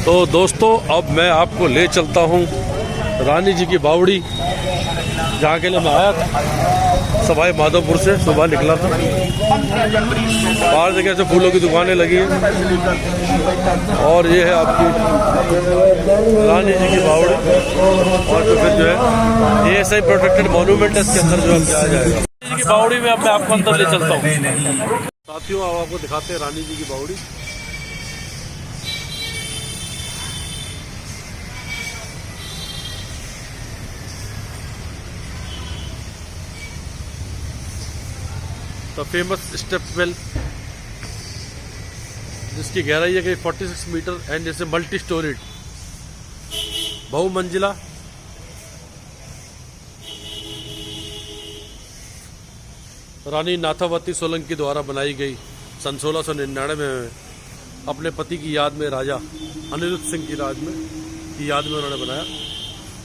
तो दोस्तों अब मैं आपको ले चलता हूँ रानी जी की बावड़ी, जहाँ के लिए मैं आया था सवाई माधोपुर से। सुबह निकला था, बाहर जगह से फूलों की दुकानें लगी हैं और ये है आपकी रानी जी की बावड़ी। और तो फिर जो है ASI प्रोटेक्टेड मॉन्यूमेंट है, इसके अंदर जो है जाया जाएगा। रानी जी की बावड़ी में अब मैं आपको अंदर ले चलता हूँ। साथियों अब आपको दिखाते हैं रानी जी की बावड़ी। द फेमस स्टेप वेल, जिसकी गहराई है कि 46 मीटर एंड जैसे मल्टी स्टोरीड बहुमंजिला रानी नाथावती सोलंकी द्वारा बनाई गई सन 1699 में अपने पति की याद में, राजा अनिरुद्ध सिंह की याद में उन्होंने बनाया।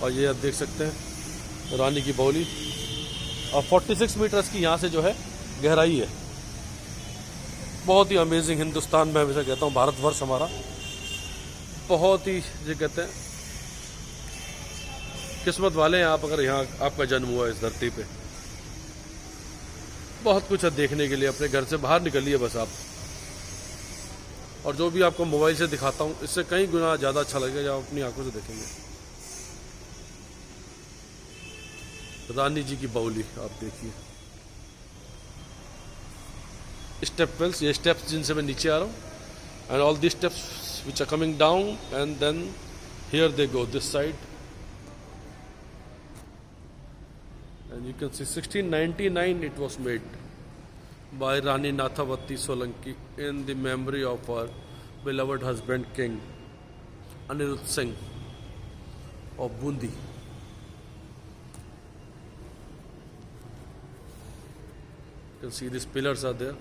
और ये आप देख सकते हैं रानी की बावली। और 46 मीटर की यहाँ से जो है गहराई है। बहुत ही अमेजिंग। हिंदुस्तान में हमेशा कहता हूँ, भारतवर्ष हमारा बहुत ही जो कहते हैं किस्मत वाले हैं आप, अगर यहाँ आपका जन्म हुआ इस धरती पे। बहुत कुछ है देखने के लिए। अपने घर से बाहर निकलिए बस आप, और जो भी आपको मोबाइल से दिखाता हूँ इससे कई गुना ज़्यादा अच्छा लगेगा जब आप अपनी आंखों से देखेंगे। रानी जी की बावली आप देखिए। स्टेप वेल्स, ये स्टेप्स जिनसे मैं नीचे आ रहा हूँ, and all the steps which are coming down and then here they go this side, and you can see 1699 it was made by Rani Nathawati Solanki in the memory of her beloved husband King Anirudh Singh of Bundi. You can see these pillars are there.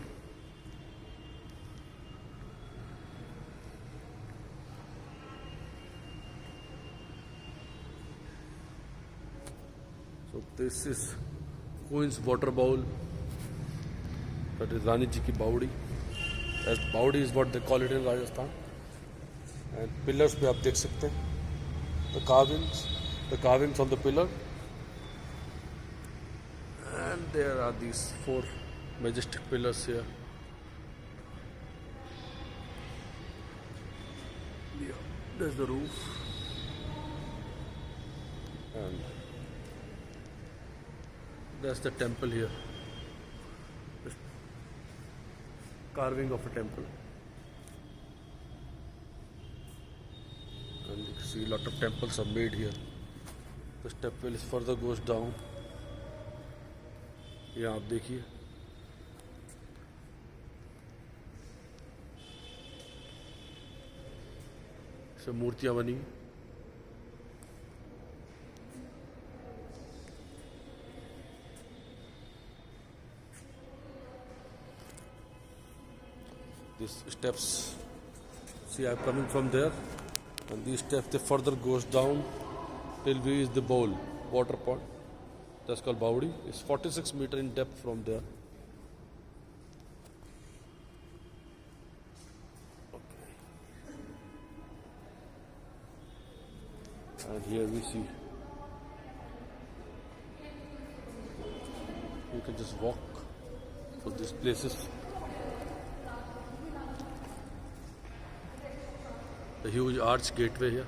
So this is Queen's water bowl. That is Rani ji ki बावड़ी. As बावड़ी is what they call it in Rajasthan. And pillars पे आप देख सकते हैं the carvings on the pillar. And there are these 4 majestic pillars here. Yeah, there's the roof. And that's the temple here. This carving of a temple. And you can see a lot of temples are made here. The stepwell is further goes down. यहाँ आप देखिए सब मूर्तियाँ बनी। These steps, see I'm coming from there, and these steps they further goes down till we reach the bowl, water pond. That's called Baudi. It's 46 meter in depth from there. Okay. And here we see, you can just walk to these places. The huge arch gateway here,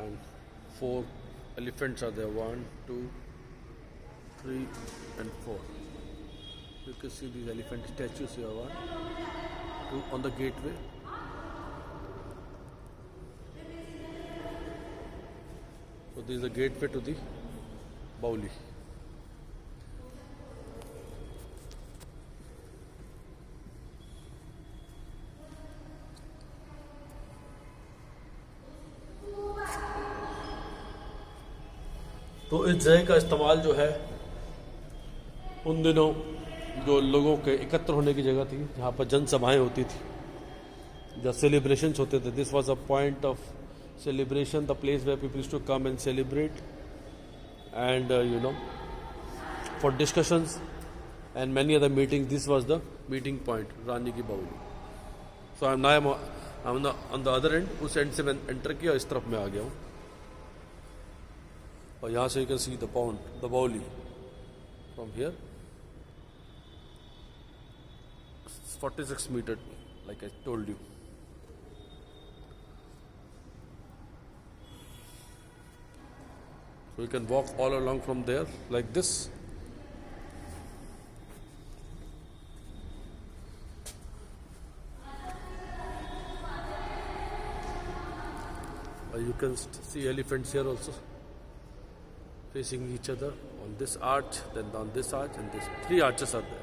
and 4 elephants are there. 1, 2, 3, and 4. You can see these elephant statues here. 1, 2 on the gateway. So this is the gateway to the Bauli. तो इस जगह का इस्तेमाल जो है उन दिनों जो लोगों के एकत्र होने की जगह थी, जहाँ पर जनसभाएं होती थी, जहाँ सेलिब्रेशंस होते थे. This was a point of celebration, the place where people used to come and celebrate, and for discussions and many other meetings. This was the meeting point, Rani ki Bauli. So I am now on the other and, उस and से मैं enter किया, इस तरफ मैं आ गया हूँ। और यहाँ से you can see the pond, the bauli from here 46 metre like I told you. So you can walk all along from there like this. You can see elephants here also facing each other on this arch, then on this arch, and this 3 arches are there.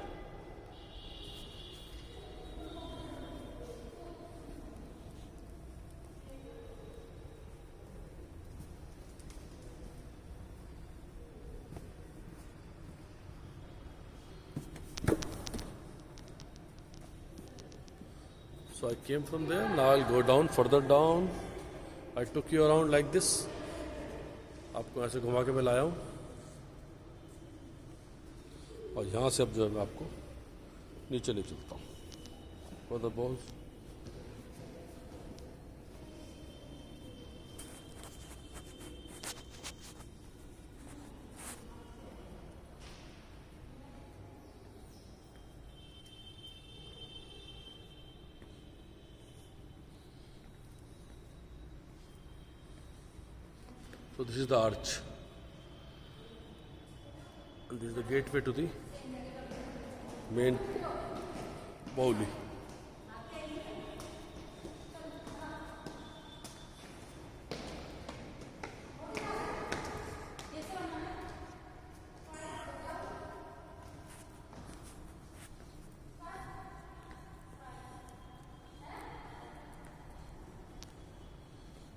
So I came from there. Now I'll go down, further down. I took you around like this. आपको ऐसे घुमा के मैं लाया हूँ, और यहाँ से अब जो है मैं आपको नीचे ले चलता हूँ for the balls. So this is the arch, and this is the gateway to the main Bauli.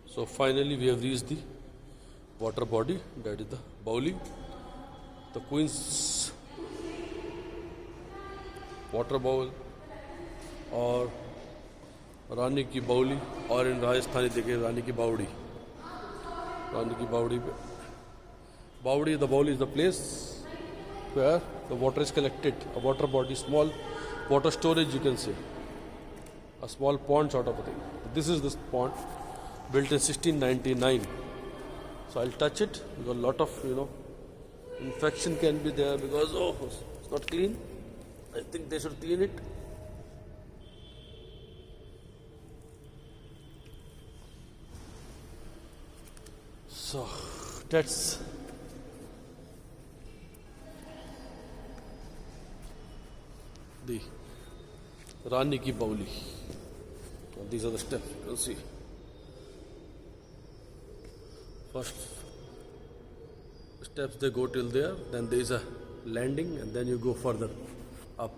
So finally we have reached the water body, that is the Bauli, the Queen's water bowl, और रानी की बाउली, और इन राजस्थानी देखे रानी की बावड़ी। रानी की बावड़ी पे बावड़ी, the Bauli is the place where the water is collected, a water body, small water storage you can say, a small pond sort of a thing. This is this pond built in 1699. So I'll touch it because a lot of infection can be there because it's not clean. I think they should clean it. So that's the Rani ki Bauli. These are the steps you can see. First steps they go till there, then there is a landing, and then you go further up.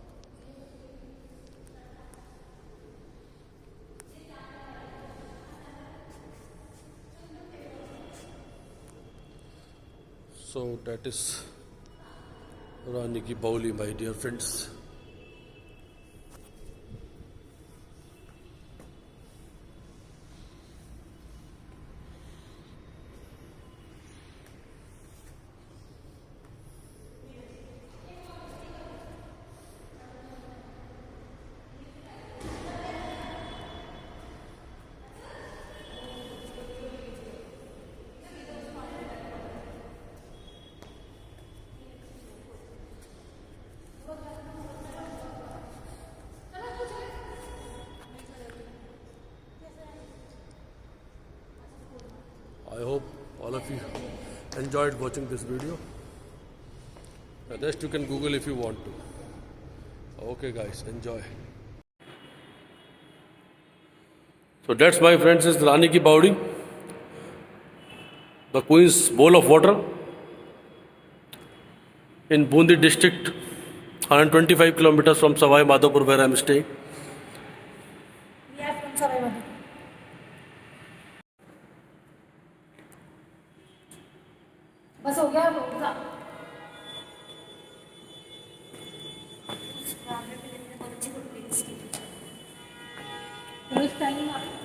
So that is Rani ki Bauli, my dear friends. I hope all of you enjoyed watching this video. The rest you can Google if you want to. Okay guys, enjoy. So that's my friends, is Rani ki Baudi, the Queen's bowl of water in Bundi district, 125 kilometers from Savai Madhopur where I am staying. We are from Savai Madhopur. बस हो गया होगा। बहुत अच्छी